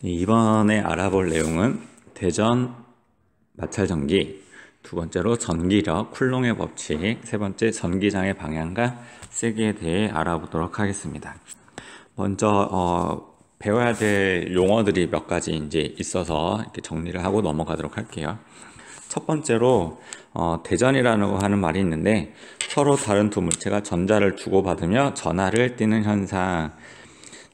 이번에 알아볼 내용은 대전 마찰전기, 두 번째로 전기력, 쿨롱의 법칙, 세 번째 전기장의 방향과 세기에 대해 알아보도록 하겠습니다. 먼저 배워야 될 용어들이 몇 가지 이제 있어서 이렇게 정리를 하고 넘어가도록 할게요. 첫 번째로 대전이라고 하는 말이 있는데, 서로 다른 두 물체가 전자를 주고받으며 전하를 띠는 현상.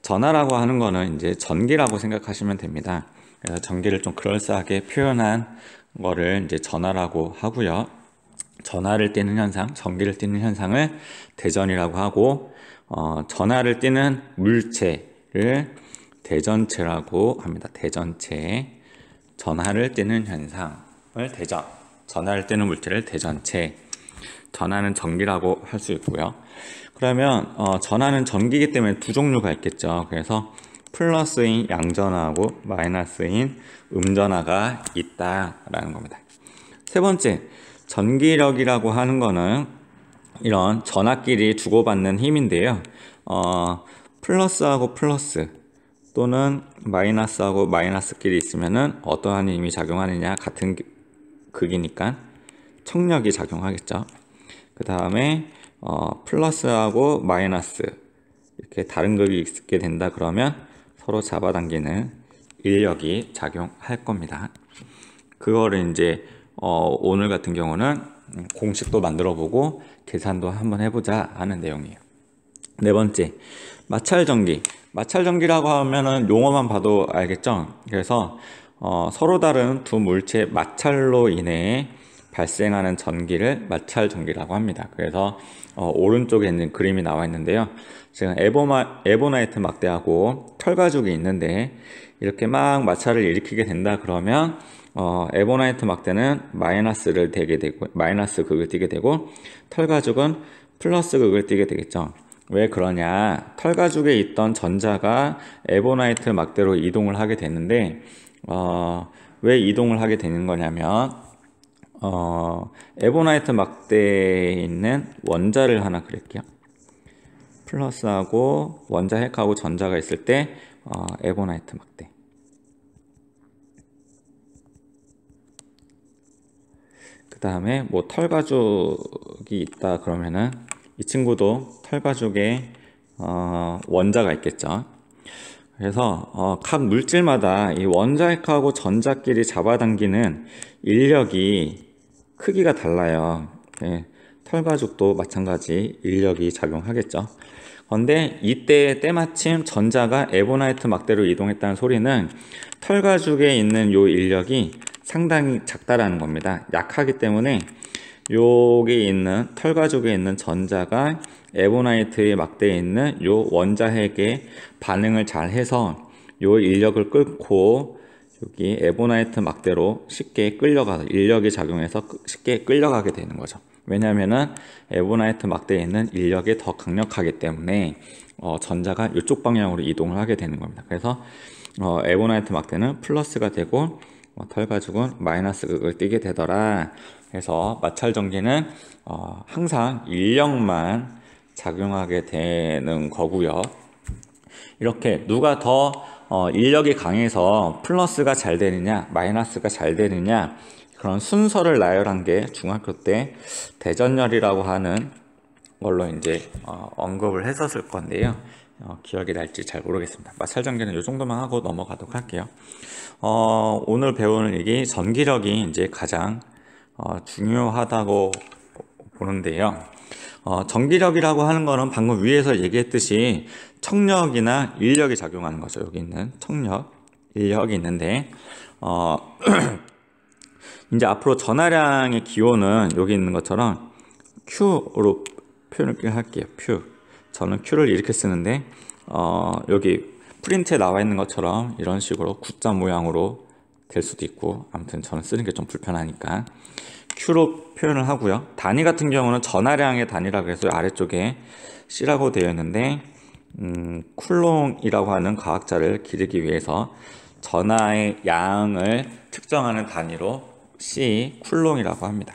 전하라고 하는 거는 이제 전기라고 생각하시면 됩니다. 그래서 전기를 좀 그럴싸하게 표현한 거를 이제 전하라고 하고요. 전하를 띠는 현상, 전기를 띠는 현상을 대전이라고 하고, 전하를 띠는 물체를 대전체라고 합니다. 대전체. 전하를 띠는 현상을 대전, 전하를 띠는 물체를 대전체. 전하는 전기라고 할 수 있고요. 그러면 전하는 전기이기 때문에 두 종류가 있겠죠. 그래서 플러스인 양전하고 마이너스인 음전하가 있다라는 겁니다. 세 번째, 전기력이라고 하는 거는 이런 전하끼리 주고받는 힘인데요. 플러스하고 플러스 또는 마이너스하고 마이너스끼리 있으면은 어떠한 힘이 작용하느냐, 같은 극이니까 청력이 작용하겠죠. 그 다음에 플러스하고 마이너스 이렇게 다른 극이 있게 된다 그러면 서로 잡아당기는 인력이 작용할 겁니다. 그거를 이제 오늘 같은 경우는 공식도 만들어 보고 계산도 한번 해보자 하는 내용이에요. 네 번째, 마찰전기. 마찰전기라고 하면은 용어만 봐도 알겠죠? 그래서 서로 다른 두 물체의 마찰로 인해 발생하는 전기를 마찰전기라고 합니다. 그래서 오른쪽에 있는 그림이 나와 있는데요. 지금 에보나이트 막대하고 털가죽이 있는데, 이렇게 막 마찰을 일으키게 된다 그러면 에보나이트 막대는 마이너스를 띠게 되고, 마이너스 극을 띠게 되고, 털가죽은 플러스 극을 띠게 되겠죠. 왜 그러냐? 털가죽에 있던 전자가 에보나이트 막대로 이동을 하게 되는데, 왜 이동을 하게 되는 거냐면, 에보나이트 막대에 있는 원자를 하나 그릴게요. 플러스하고 원자 핵하고 전자가 있을 때 에보나이트 막대. 그 다음에 뭐 털가죽이 있다 그러면은 이 친구도 털가죽에 원자가 있겠죠. 그래서 각 물질마다 이 원자 핵하고 전자끼리 잡아당기는 인력이 크기가 달라요. 예, 털가죽도 마찬가지 인력이 작용하겠죠. 그런데 이때 때마침 전자가 에보나이트 막대로 이동했다는 소리는 털가죽에 있는 요 인력이 상당히 작다라는 겁니다. 약하기 때문에 여기 있는 털가죽에 있는 전자가 에보나이트의 막대에 있는 요 원자핵에 반응을 잘 해서 요 인력을 끌고 여기 에보나이트 막대로 쉽게 끌려가서, 인력이 작용해서 쉽게 끌려가게 되는 거죠. 왜냐하면은 에보나이트 막대에 있는 인력이 더 강력하기 때문에 전자가 이쪽 방향으로 이동을 하게 되는 겁니다. 그래서 에보나이트 막대는 플러스가 되고 털가죽은 마이너스 극을 띠게 되더라. 그래서 마찰전기는 항상 인력만 작용하게 되는 거고요. 이렇게 누가 더 인력이 강해서 플러스가 잘 되느냐 마이너스가 잘 되느냐, 그런 순서를 나열한 게 중학교 때 대전열이라고 하는 걸로 이제 언급을 했었을 건데요. 기억이 날지 잘 모르겠습니다. 마찰전기는 이 정도만 하고 넘어가도록 할게요. 오늘 배우는 얘기, 전기력이 이제 가장 중요하다고 보는데요. 전기력이라고 하는 거는 방금 위에서 얘기했듯이 청력이나 인력이 작용하는 거죠. 여기 있는 청력, 인력이 있는데, 이제 앞으로 전하량의 기호는 여기 있는 것처럼 Q로 표현을 할게요. Q. 저는 Q를 이렇게 쓰는데, 여기 프린트에 나와 있는 것처럼 이런 식으로 Q자 모양으로 될 수도 있고, 아무튼 저는 쓰는 게 좀 불편하니까 Q로 표현을 하고요. 단위 같은 경우는 전하량의 단위라고 해서 아래쪽에 C라고 되어 있는데, 쿨롱이라고 하는 과학자를 기르기 위해서 전하의 양을 측정하는 단위로 C, 쿨롱이라고 합니다.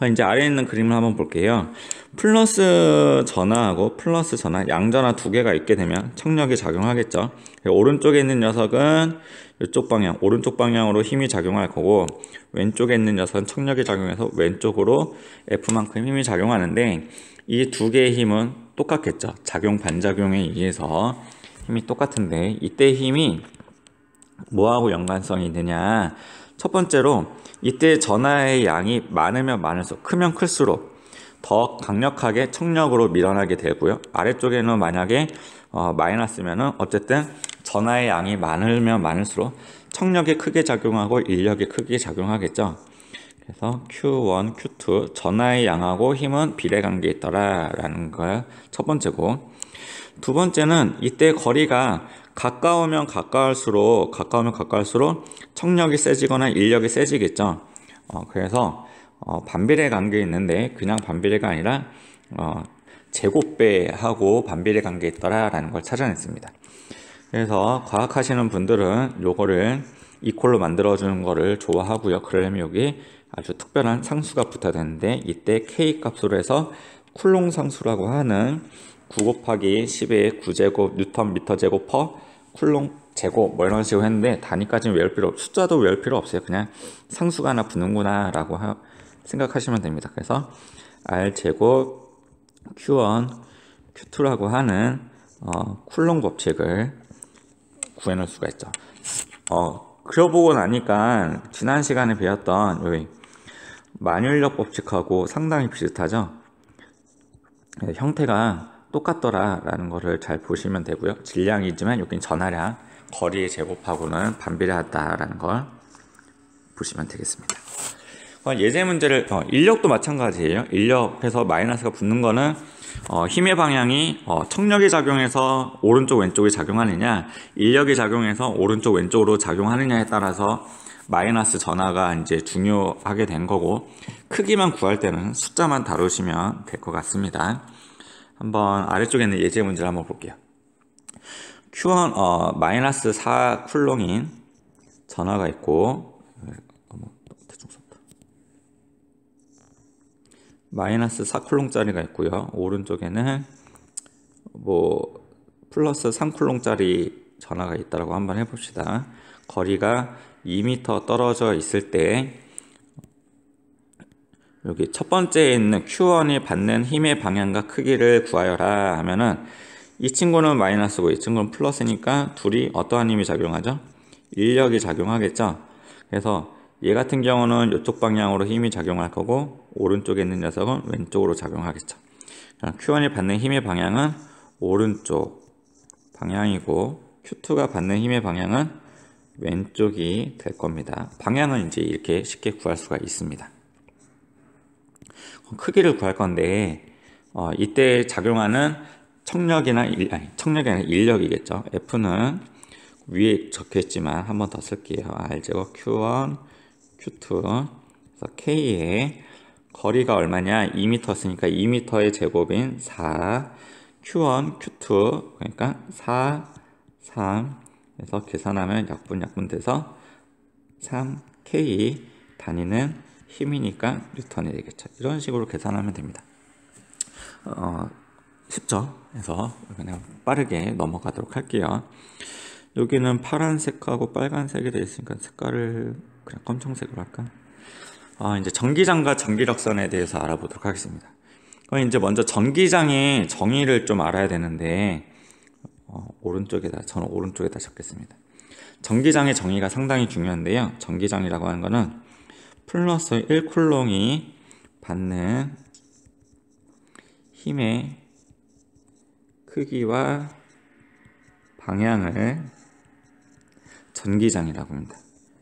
이제 아래에 있는 그림을 한번 볼게요. 플러스 전하하고 플러스 전하, 양전하 두 개가 있게 되면 청력이 작용하겠죠. 오른쪽에 있는 녀석은 이쪽 방향, 오른쪽 방향으로 힘이 작용할 거고, 왼쪽에 있는 녀석은 청력이 작용해서 왼쪽으로 F만큼 힘이 작용하는데, 이 두 개의 힘은 똑같겠죠. 작용 반작용에 의해서 힘이 똑같은데, 이때 힘이 뭐하고 연관성이 있느냐. 첫 번째로 이때 전하의 양이 많으면 많을수록, 크면 클수록 더 강력하게 청력으로 밀어나게 되고요. 아래쪽에는 만약에 마이너스면은 어쨌든 전하의 양이 많으면 많을수록 청력이 크게 작용하고 인력이 크게 작용하겠죠. 그래서 Q1, Q2 전하의 양하고 힘은 비례관계에 있더라 라는 거 첫 번째고, 두 번째는 이때 거리가 가까우면 가까울수록 청력이 세지거나 인력이 세지겠죠. 그래서 반비례 관계에 있는데, 그냥 반비례가 아니라 제곱배하고 반비례 관계에 있더라 라는 걸 찾아냈습니다. 그래서 과학하시는 분들은 요거를 이퀄로 만들어주는 거를 좋아하고요. 그러려면 여기 아주 특별한 상수가 붙어야 되는데, 이때 K 값으로 해서 쿨롱 상수라고 하는 9 곱하기 10의 9제곱 뉴턴 미터 제곱 퍼 쿨롱 제곱 뭐 이런 식으로 했는데, 단위까지는 외울 필요 없고 숫자도 외울 필요 없어요. 그냥 상수가 하나 붙는구나 라고 생각하시면 됩니다. 그래서 R 제곱 Q1 Q2라고 하는 쿨롱 법칙을 구해낼 수가 있죠. 그려보고 나니까 지난 시간에 배웠던 여기 만율력 법칙하고 상당히 비슷하죠. 형태가 똑같더라 라는 거를 잘 보시면 되고요. 질량이지만 여긴 전하량, 거리의 제곱하고는 반비례하다 라는 걸 보시면 되겠습니다. 예제 문제를, 인력도 마찬가지예요. 인력해서 마이너스가 붙는 거는 힘의 방향이 청력이 작용해서 오른쪽 왼쪽이 작용하느냐, 인력이 작용해서 오른쪽 왼쪽으로 작용하느냐에 따라서 마이너스 전하가 이제 중요하게 된 거고, 크기만 구할 때는 숫자만 다루시면 될 것 같습니다. 한번 아래쪽에 있는 예제 문제를 한번 볼게요. Q1 마이너스 4 쿨롱인 전하가 있고, 대충 썼다. 마이너스 4 쿨롱짜리가 있고요. 오른쪽에는 뭐 플러스 3 쿨롱짜리 전하가 있다라고 한번 해봅시다. 거리가 2m 떨어져 있을 때 여기 첫 번째에 있는 Q1이 받는 힘의 방향과 크기를 구하여라 하면은, 이 친구는 마이너스고 이 친구는 플러스니까 둘이 어떠한 힘이 작용하죠? 인력이 작용하겠죠. 그래서 얘 같은 경우는 이쪽 방향으로 힘이 작용할 거고, 오른쪽에 있는 녀석은 왼쪽으로 작용하겠죠. Q1이 받는 힘의 방향은 오른쪽 방향이고, Q2가 받는 힘의 방향은 왼쪽이 될 겁니다. 방향은 이제 이렇게 쉽게 구할 수가 있습니다. 크기를 구할 건데, 이때 작용하는 청력이 아니라 인력이겠죠. F는 위에 적혀있지만 한 번 더 쓸게요. R제곱 Q1, Q2. 그래서 K의 거리가 얼마냐? 2m 쓰니까 2m의 제곱인 4, Q1, Q2, 그러니까 4, 3. 그래서 계산하면 약분 돼서 3K, 단위는 힘이니까 뉴턴이 되겠죠. 이런 식으로 계산하면 됩니다. 쉽죠? 그래서 그냥 빠르게 넘어가도록 할게요. 여기는 파란색하고 빨간색이 되어 있으니까 색깔을 그냥 검정색으로 할까? 이제 전기장과 전기력선에 대해서 알아보도록 하겠습니다. 이제 먼저 전기장의 정의를 좀 알아야 되는데, 저는 오른쪽에다 적겠습니다. 전기장의 정의가 상당히 중요한데요. 전기장이라고 하는 거는 플러스 1쿨롱이 받는 힘의 크기와 방향을 전기장이라고 합니다.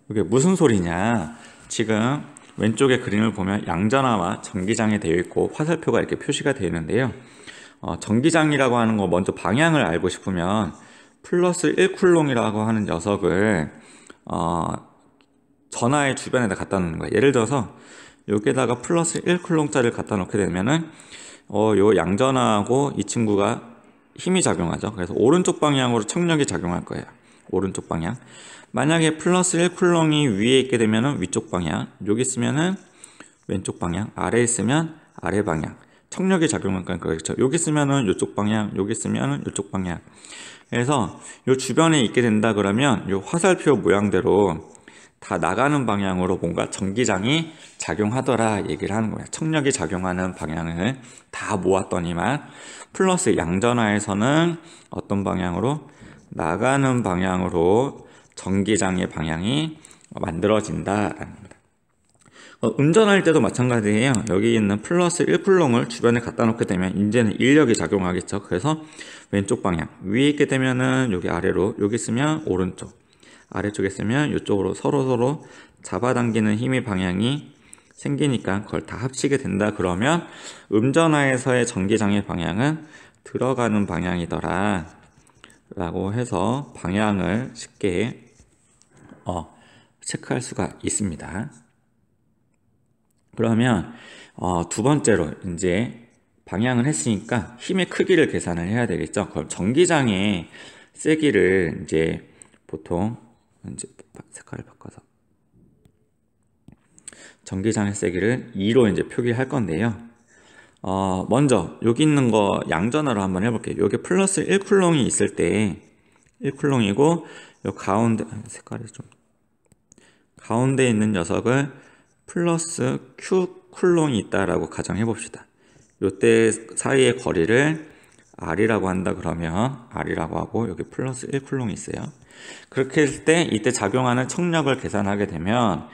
이게 무슨 소리냐? 지금 왼쪽에 그림을 보면 양전하와 전기장이 되어 있고 화살표가 이렇게 표시가 되어 있는데요. 전기장이라고 하는 거 먼저 방향을 알고 싶으면 플러스 1쿨롱이라고 하는 녀석을 전하의 주변에다 갖다 놓는 거예요. 예를 들어서 여기에다가 플러스 1쿨롱짜리를 갖다 놓게 되면은 요 양전하고 이 친구가 힘이 작용하죠. 그래서 오른쪽 방향으로 청력이 작용할 거예요. 오른쪽 방향. 만약에 플러스 1쿨롱이 위에 있게 되면은 위쪽 방향, 여기 있으면은 왼쪽 방향, 아래 있으면 아래 방향. 청력이 작용하니까 그렇죠. 여기 있으면은 이쪽 방향, 여기 있으면은 이쪽 방향. 그래서 요 주변에 있게 된다 그러면 요 화살표 모양대로 다 나가는 방향으로 뭔가 전기장이 작용하더라 얘기를 하는 거예요. 청력이 작용하는 방향을 다 모았더니만 플러스 양전하에서는 어떤 방향으로? 나가는 방향으로 전기장의 방향이 만들어진다라는 겁니다. 운전할 때도 마찬가지예요. 여기 있는 플러스 1쿨롱을 주변에 갖다 놓게 되면 이제는 인력이 작용하겠죠. 그래서 왼쪽 방향, 위에 있게 되면은 여기 아래로, 여기 있으면 오른쪽, 아래쪽에 있으면 이쪽으로 서로 잡아당기는 힘의 방향이 생기니까 그걸 다 합치게 된다 그러면 음전하에서의 전기장의 방향은 들어가는 방향이더라 라고 해서 방향을 쉽게 체크할 수가 있습니다. 그러면 두 번째로 이제 방향을 했으니까 힘의 크기를 계산을 해야 되겠죠. 그럼 전기장의 세기를 이제 보통 이제 색깔을 바꿔서 전기장의 세기를 2로 이제 표기할 건데요. 먼저 여기 있는 거 양전으로 한번 해볼게요. 여기 플러스 1쿨롱이 있을 때 1쿨롱이고 요 가운데 색깔이 좀 가운데 있는 녀석을 플러스 Q쿨롱이 있다라고 가정해 봅시다. 요때 사이의 거리를 R이라고 한다 그러면 R이라고 하고 여기 플러스 1쿨롱이 있어요. 그렇게 했을 때 이때 작용하는 청력을 계산하게 되면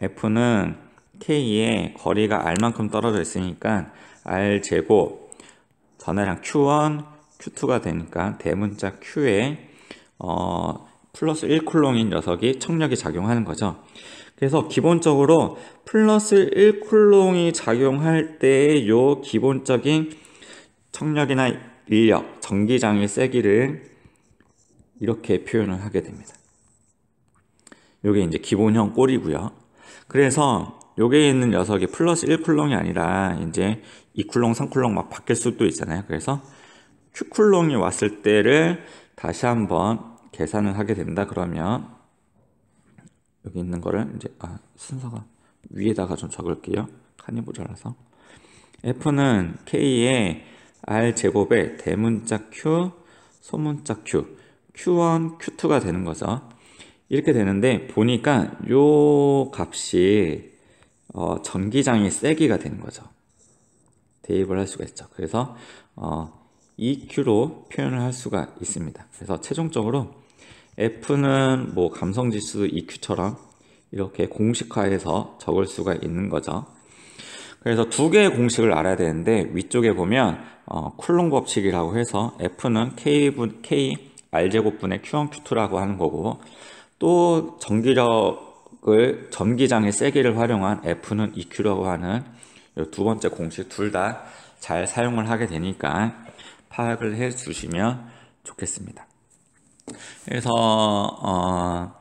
F는 K의 거리가 R만큼 떨어져 있으니까 R제곱 전해량 Q1, Q2가 되니까 대문자 Q에 플러스 1쿨롱인 녀석이 청력이 작용하는 거죠. 그래서 기본적으로 플러스 1쿨롱이 작용할 때 요 기본적인 청력이나 인력, 전기장의 세기를 이렇게 표현을 하게 됩니다. 요게 이제 기본형 꼴이고요. 그래서 요게 있는 녀석이 플러스 1쿨롱이 아니라 이제 2쿨롱, 3쿨롱 막 바뀔 수도 있잖아요. 그래서 Q쿨롱이 왔을 때를 다시 한번 계산을 하게 된다 그러면 여기 있는 거를 이제 순서가 위에다가 좀 적을게요. 칸이 모자라서 F는 K의 R제곱의 대문자 Q, 소문자 Q, Q1, Q2가 되는 거죠. 이렇게 되는데 보니까 요 값이 전기장의 세기가 되는 거죠. 대입을 할 수가 있죠. 그래서 EQ로 표현을 할 수가 있습니다. 그래서 최종적으로 F는 뭐 감성지수 EQ처럼 이렇게 공식화해서 적을 수가 있는 거죠. 그래서 두 개의 공식을 알아야 되는데 위쪽에 보면 쿨롱 법칙이라고 해서 F는 K R제곱분의 Q1, Q2라고 하는 거고 또 전기장의 세기를 활용한 F는 EQ라고 하는 두 번째 공식 둘 다 잘 사용을 하게 되니까 파악을 해 주시면 좋겠습니다. 그래서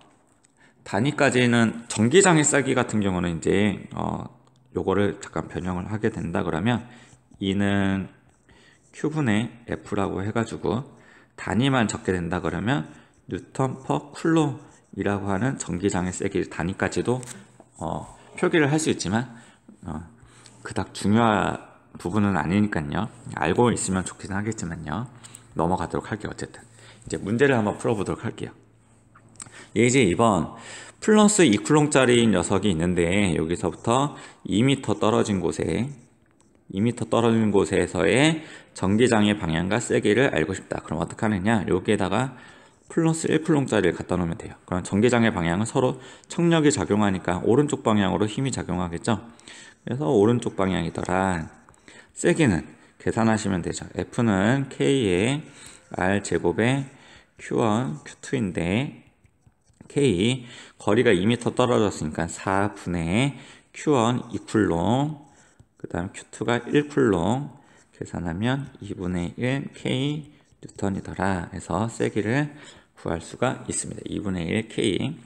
단위까지는 전기장의 세기 같은 경우는 이제 요거를 잠깐 변형을 하게 된다 그러면 E는 Q분의 F라고 해가지고 단위만 적게 된다 그러면 뉴턴 퍼 쿨롱이라고 하는 전기장의 세기 단위까지도 표기를 할 수 있지만 그닥 중요한 부분은 아니니까요. 알고 있으면 좋긴 하겠지만요. 넘어가도록 할게요. 어쨌든 이제 문제를 한번 풀어보도록 할게요. 예제 2번 플러스 2쿨롱짜리 녀석이 있는데 여기서부터 2m 떨어진 곳에서의 전기장의 방향과 세기를 알고 싶다. 그럼 어떻게 하느냐? 여기에다가 플러스 1쿨롱짜리를 갖다 놓으면 돼요. 그럼 전기장의 방향은 서로 청력이 작용하니까 오른쪽 방향으로 힘이 작용하겠죠. 그래서 오른쪽 방향이더라. 세기는 계산하시면 되죠. F는 K의 R제곱의 Q1, Q2인데 K 거리가 2m 떨어졌으니까 4분의 Q1 2쿨롱 그 다음 Q2가 1쿨롱 계산하면 2분의 1 K 뉴턴이더라 해서 세기를 구할 수가 있습니다. 2분의 1 K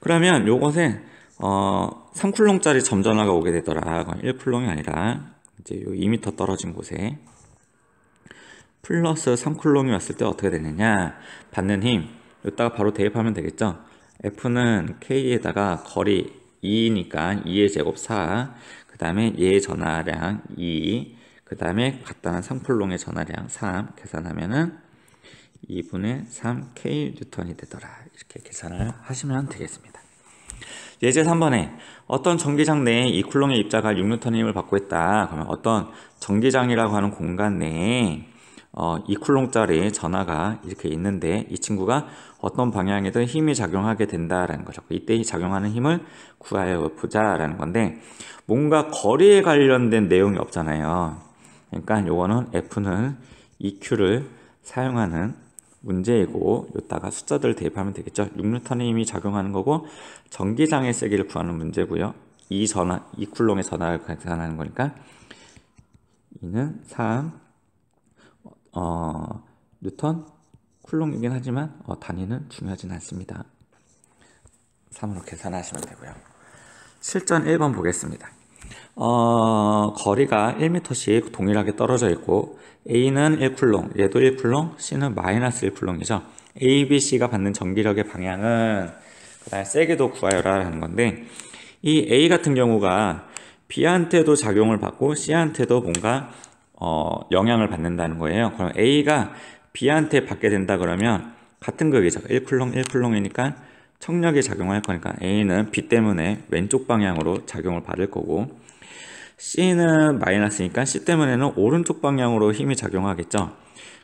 그러면 요것에 3쿨롱짜리 점전화가 오게 되더라. 1쿨롱이 아니라 이제 요 2m 떨어진 곳에 플러스 3쿨롱이 왔을 때 어떻게 되느냐? 받는 힘 여기다가 바로 대입하면 되겠죠. F는 K에다가 거리 2니까 2의 제곱 4, 그 그 다음에 얘의 전하량 2, 그 다음에 갖다 놓은 3쿨롱의 전하량 3 계산하면은 2분의 3K 뉴턴이 되더라. 이렇게 계산을 하시면 되겠습니다. 예제 3번에 어떤 전기장 내에 2쿨롱의 입자가 6N의 힘을 받고 있다. 그러면 어떤 전기장이라고 하는 공간 내에 2쿨롱짜리 전하가 이렇게 있는데 이 친구가 어떤 방향이든 힘이 작용하게 된다라는 거죠. 이때 작용하는 힘을 구하여 보자라는 건데 뭔가 거리에 관련된 내용이 없잖아요. 그러니까 요거는 F는 EQ를 사용하는 문제이고 여기다가 숫자들을 대입하면 되겠죠. 6N의 힘이 작용하는 거고 전기장의 세기를 구하는 문제고요. 이 쿨롱의 전하를 계산하는 거니까 이는 3 뉴턴 쿨롱이긴 하지만 단위는 중요하진 않습니다. 3으로 계산하시면 되고요. 실전 1번 보겠습니다. 거리가 1m씩 동일하게 떨어져 있고 A는 1쿨롱, 얘도 1쿨롱, C는 마이너스 1쿨롱이죠. A, B, C가 받는 전기력의 방향은 그 다음에 세게도 구하여라 하는 건데 이 A 같은 경우가 B한테도 작용을 받고 C한테도 뭔가 영향을 받는다는 거예요. 그럼 A가 B한테 받게 된다 그러면 같은 극이죠. 1쿨롱, 1쿨롱이니까 청력이 작용할 거니까 A는 B 때문에 왼쪽 방향으로 작용을 받을 거고 C는 마이너스니까 C 때문에는 오른쪽 방향으로 힘이 작용하겠죠.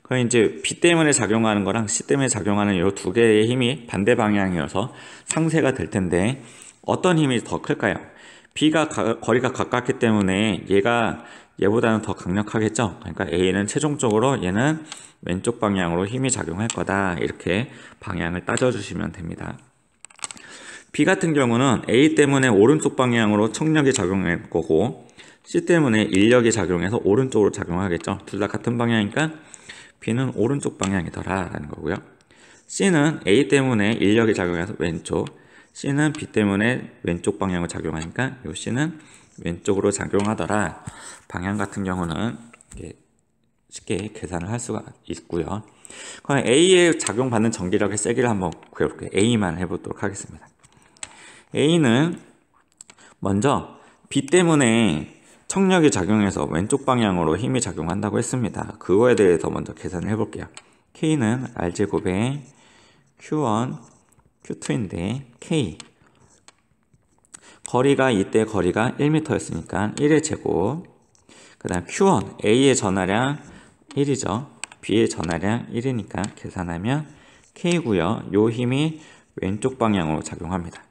그럼 이제 B 때문에 작용하는 거랑 C 때문에 작용하는 이 두 개의 힘이 반대 방향이어서 상쇄가 될 텐데 어떤 힘이 더 클까요? B가 거리가 가깝기 때문에 얘보다는 더 강력하겠죠. 그러니까 A는 최종적으로 얘는 왼쪽 방향으로 힘이 작용할 거다. 이렇게 방향을 따져주시면 됩니다. B 같은 경우는 A 때문에 오른쪽 방향으로 청력이 작용할 거고 C 때문에 인력이 작용해서 오른쪽으로 작용하겠죠. 둘 다 같은 방향이니까 B는 오른쪽 방향이더라 라는 거고요. C는 A 때문에 인력이 작용해서 왼쪽, C는 B 때문에 왼쪽 방향으로 작용하니까 요 C는 왼쪽으로 작용하더라. 방향 같은 경우는 쉽게 계산을 할 수가 있고요. 그럼 A에 작용받는 전기력의 세기를 한번 구해볼게요. A만 해보도록 하겠습니다. A는 먼저 B 때문에 청력이 작용해서 왼쪽 방향으로 힘이 작용한다고 했습니다. 그거에 대해서 먼저 계산을 해볼게요. K는 R제곱에 Q1, Q2인데 K 거리가 이때 거리가 1m였으니까 1의 제곱 그 다음 Q1, A의 전하량 1이죠. B의 전하량 1이니까 계산하면 K고요. 요 힘이 왼쪽 방향으로 작용합니다.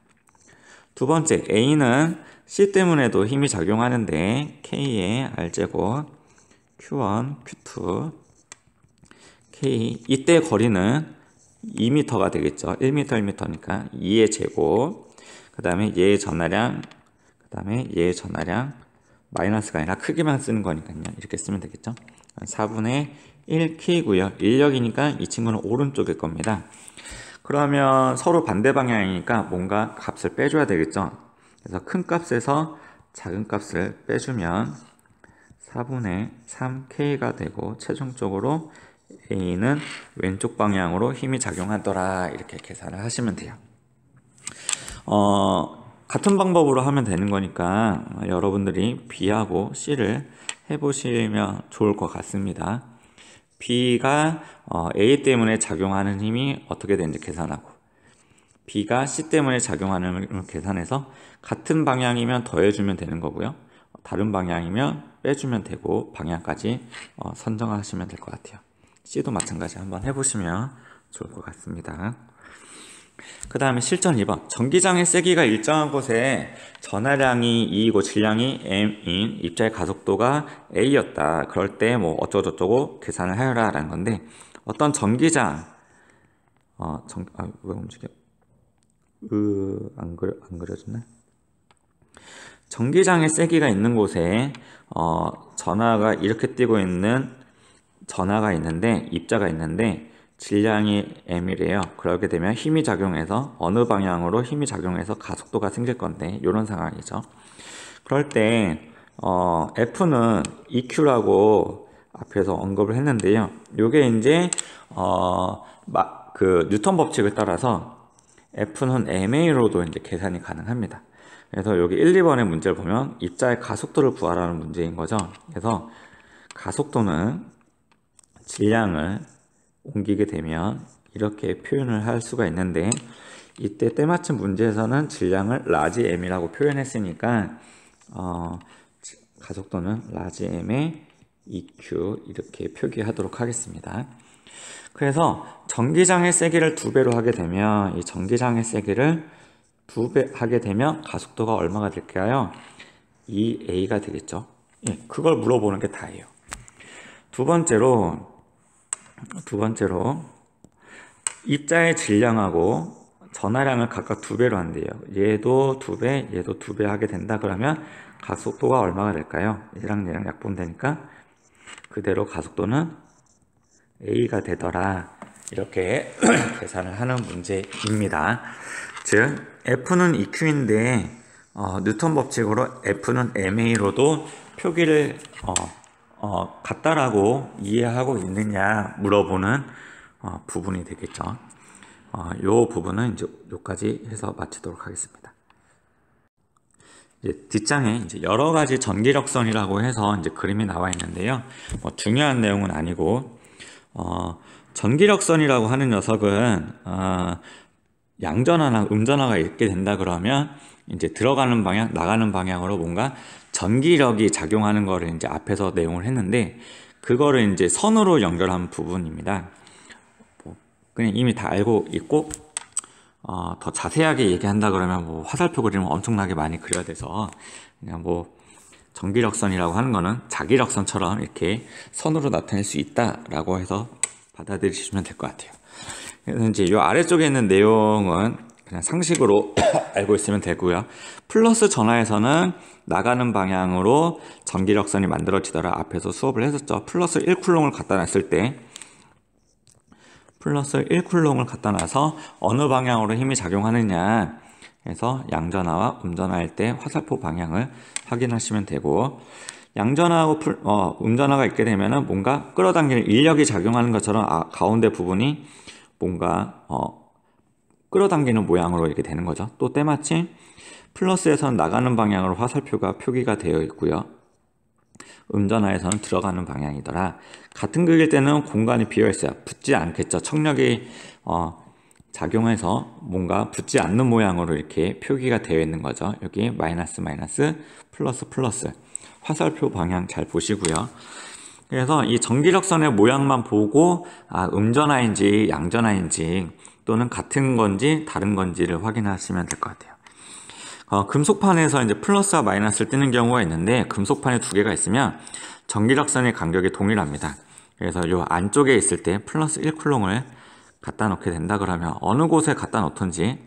두 번째 A는 C 때문에도 힘이 작용하는데 K의 R제곱 Q1, Q2 K 이때 거리는 2m가 되겠죠. 1m, 1m니까 2의 제곱 그 다음에 얘의 전하량 그 다음에 얘의 전하량 마이너스가 아니라 크기만 쓰는 거니까요. 이렇게 쓰면 되겠죠. 4분의 1K고요. 인력이니까 이 친구는 오른쪽일 겁니다. 그러면 서로 반대 방향이니까 뭔가 값을 빼줘야 되겠죠. 그래서 큰 값에서 작은 값을 빼주면 4분의 3K가 되고 최종적으로 A는 왼쪽 방향으로 힘이 작용하더라. 이렇게 계산을 하시면 돼요. 같은 방법으로 하면 되는 거니까 여러분들이 B하고 C를 해보시면 좋을 것 같습니다. B가 A 때문에 작용하는 힘이 어떻게 되는지 계산하고 B가 C 때문에 작용하는 힘을 계산해서 같은 방향이면 더해주면 되는 거고요. 다른 방향이면 빼주면 되고 방향까지 선정하시면 될 것 같아요. C도 마찬가지 한번 해보시면 좋을 것 같습니다. 그 다음에 실전 2번 전기장의 세기가 일정한 곳에 전하량이 2이고 질량이 m인 입자의 가속도가 a였다. 그럴 때 뭐 어쩌고저쩌고 계산을 하여라 라는 건데 어떤 전기장 왜 움직여? 안 그려졌네. 전기장의 세기가 있는 곳에 전하가 이렇게 띄고 있는 전하가 있는데 입자가 있는데 질량이 m이래요. 그렇게 되면 힘이 작용해서 어느 방향으로 힘이 작용해서 가속도가 생길 건데 이런 상황이죠. 그럴 때 F는 EQ라고 앞에서 언급을 했는데요. 요게 이제 그 뉴턴 법칙을 따라서 F는 MA로도 이제 계산이 가능합니다. 그래서 여기 1, 2번의 문제를 보면 입자의 가속도를 구하라는 문제인 거죠. 그래서 가속도는 질량을 옮기게 되면 이렇게 표현을 할 수가 있는데, 이때 때마침 문제에서는 질량을 라지 m이라고 표현했으니까 가속도는 라지 m의 EQ 이렇게 표기하도록 하겠습니다. 그래서 전기장의 세기를 2배로 하게 되면, 이 전기장의 세기를 2배 하게 되면 가속도가 얼마가 될까요? 2A가 되겠죠. 예, 그걸 물어보는 게 다예요. 두 번째로 입자의 질량하고 전하량을 각각 2배로 한대요. 얘도 2배, 얘도 2배 하게 된다 그러면 가속도가 얼마가 될까요? 얘랑 얘랑 약분되니까 그대로 가속도는 A가 되더라. 이렇게 계산을 하는 문제입니다. 즉 F는 EQ인데 뉴턴 법칙으로 F는 MA로도 표기를 같다라고 이해하고 있느냐 물어보는 부분이 되겠죠. 요 부분은 이제 여기까지 해서 마치도록 하겠습니다. 이제 뒷장에 이제 여러 가지 전기력선이라고 해서 이제 그림이 나와 있는데요. 중요한 내용은 아니고, 전기력선이라고 하는 녀석은 양전하나 음전하가 있게 된다 그러면 이제 들어가는 방향, 나가는 방향으로 뭔가 전기력이 작용하는 거를 이제 앞에서 내용을 했는데, 그거를 이제 선으로 연결한 부분입니다. 그냥 이미 다 알고 있고, 더 자세하게 얘기한다 그러면 뭐 화살표 그림을 엄청나게 많이 그려야 돼서 그냥 뭐 전기력선이라고 하는 거는 자기력선처럼 이렇게 선으로 나타낼 수 있다라고 해서 받아들이시면 될 것 같아요. 그래서 이제 이 아래쪽에 있는 내용은 그냥 상식으로 알고 있으면 되고요. 플러스 전하에서는 나가는 방향으로 전기력선이 만들어지더라. 앞에서 수업을 했었죠. 플러스 1쿨롱을 갖다 놨을 때, 플러스 1쿨롱을 갖다 놔서 어느 방향으로 힘이 작용하느냐 해서 양전하와 음전하일 때 화살표 방향을 확인하시면 되고, 양전하고 음전하가 있게 되면은 뭔가 끌어당기는 인력이 작용하는 것처럼 가운데 부분이 뭔가 끌어당기는 모양으로 이렇게 되는 거죠. 또 때마침 플러스에서는 나가는 방향으로 화살표가 표기가 되어 있고요. 음전하에서는 들어가는 방향이더라. 같은 극일 때는 공간이 비어있어요. 붙지 않겠죠. 척력이 작용해서 뭔가 붙지 않는 모양으로 이렇게 표기가 되어 있는 거죠. 여기 마이너스 마이너스 플러스 플러스 화살표 방향 잘 보시고요. 그래서 이 전기력선의 모양만 보고 음전하인지 양전하인지 또는 같은 건지 다른 건지를 확인하시면 될 것 같아요. 금속판에서 이제 플러스와 마이너스를 띄는 경우가 있는데, 금속판에 2개가 있으면 전기력선의 간격이 동일합니다. 그래서 요 안쪽에 있을 때 플러스 1쿨롱을 갖다 놓게 된다 그러면 어느 곳에 갖다 놓든지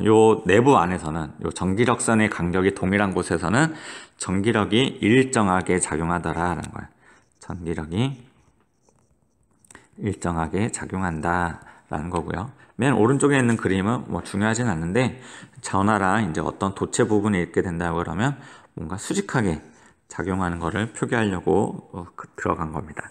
요 내부 안에서는 요 전기력선의 간격이 동일한 곳에서는 전기력이 일정하게 작용하더라라는 거예요. 전기력이 일정하게 작용한다라는 거고요. 맨 오른쪽에 있는 그림은 뭐 중요하진 않는데, 전하랑 이제 어떤 도체 부분이 있게 된다고 그러면 뭔가 수직하게 작용하는 거를 표기하려고 들어간 겁니다.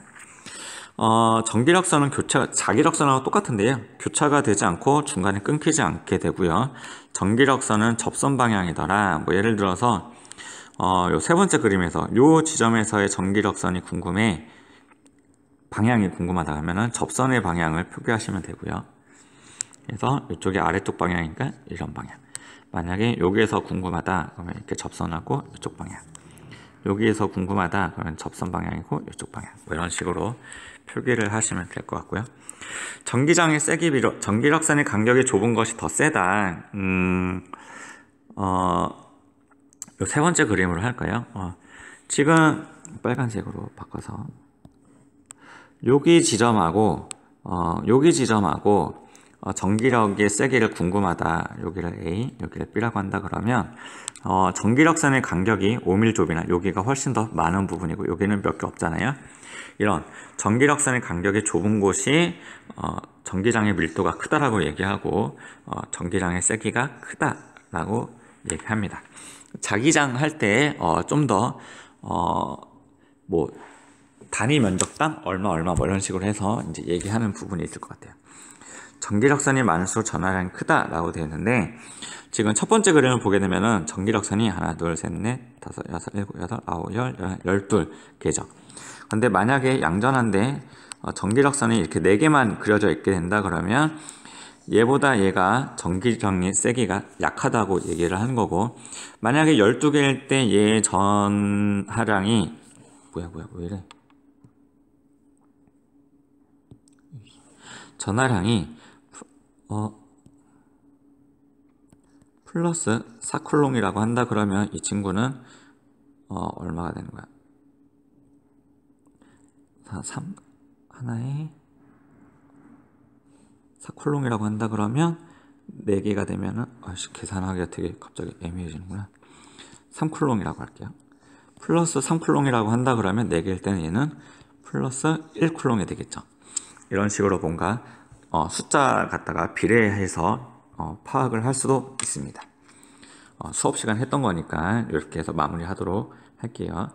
전기력선은 자기력선하고 똑같은데요. 교차가 되지 않고 중간에 끊기지 않게 되고요. 전기력선은 접선 방향이더라. 뭐 예를 들어서 요 세 번째 그림에서 요 지점에서의 전기력선이 궁금해, 방향이 궁금하다 하면은 접선의 방향을 표기하시면 되고요. 그래서 이쪽이 아래쪽 방향이니까 이런 방향. 만약에 여기에서 궁금하다 그러면 이렇게 접선하고 이쪽 방향. 여기에서 궁금하다 그러면 접선 방향이고 이쪽 방향. 뭐 이런 식으로 표기를 하시면 될 것 같고요. 전기장의 세기 비로 전기력선의 간격이 좁은 것이 더 세다. 요 세 번째 그림으로 할까요? 지금 빨간색으로 바꿔서 여기 지점하고 전기력의 세기를 궁금하다. 여기를 A, 여기를 B라고 한다 그러면 전기력선의 간격이 5밀좁이나 여기가 훨씬 더 많은 부분이고 여기는 몇 개 없잖아요. 이런 전기력선의 간격이 좁은 곳이 전기장의 밀도가 크다라고 얘기하고 전기장의 세기가 크다라고 얘기합니다. 자기장 할 때 좀 더 뭐 단위 면적당 얼마 뭐 이런 식으로 해서 이제 얘기하는 부분이 있을 것 같아요. 전기력선이 많을수록 전화량이 크다라고 되어 있는데, 지금 첫 번째 그림을 보게 되면은 전기력선이 하나, 둘, 셋, 넷, 다섯, 여섯, 일곱, 여덟, 아홉, 열, 열둘 개죠. 근데 만약에 양전한데 전기력선이 이렇게 4개만 그려져 있게 된다 그러면 얘보다 얘가 전기력이 세기가 약하다고 얘기를 하는 거고, 만약에 12개일 때 얘 전하량이 뭐야 왜 이래, 전하량이 플러스 4쿨롱이라고 한다 그러면 이 친구는 얼마가 되는 거야? 3 하나에 4쿨롱이라고 한다 그러면 4개가 되면은 계산하기가 되게 갑자기 애매해지는구나. 3쿨롱이라고 할게요. 플러스 3쿨롱이라고 한다 그러면 4개일 때는 얘는 플러스 1쿨롱이 되겠죠. 이런 식으로 뭔가 숫자 갖다가 비례해서 파악을 할 수도 있습니다. 수업 시간 했던 거니까 이렇게 해서 마무리하도록 할게요.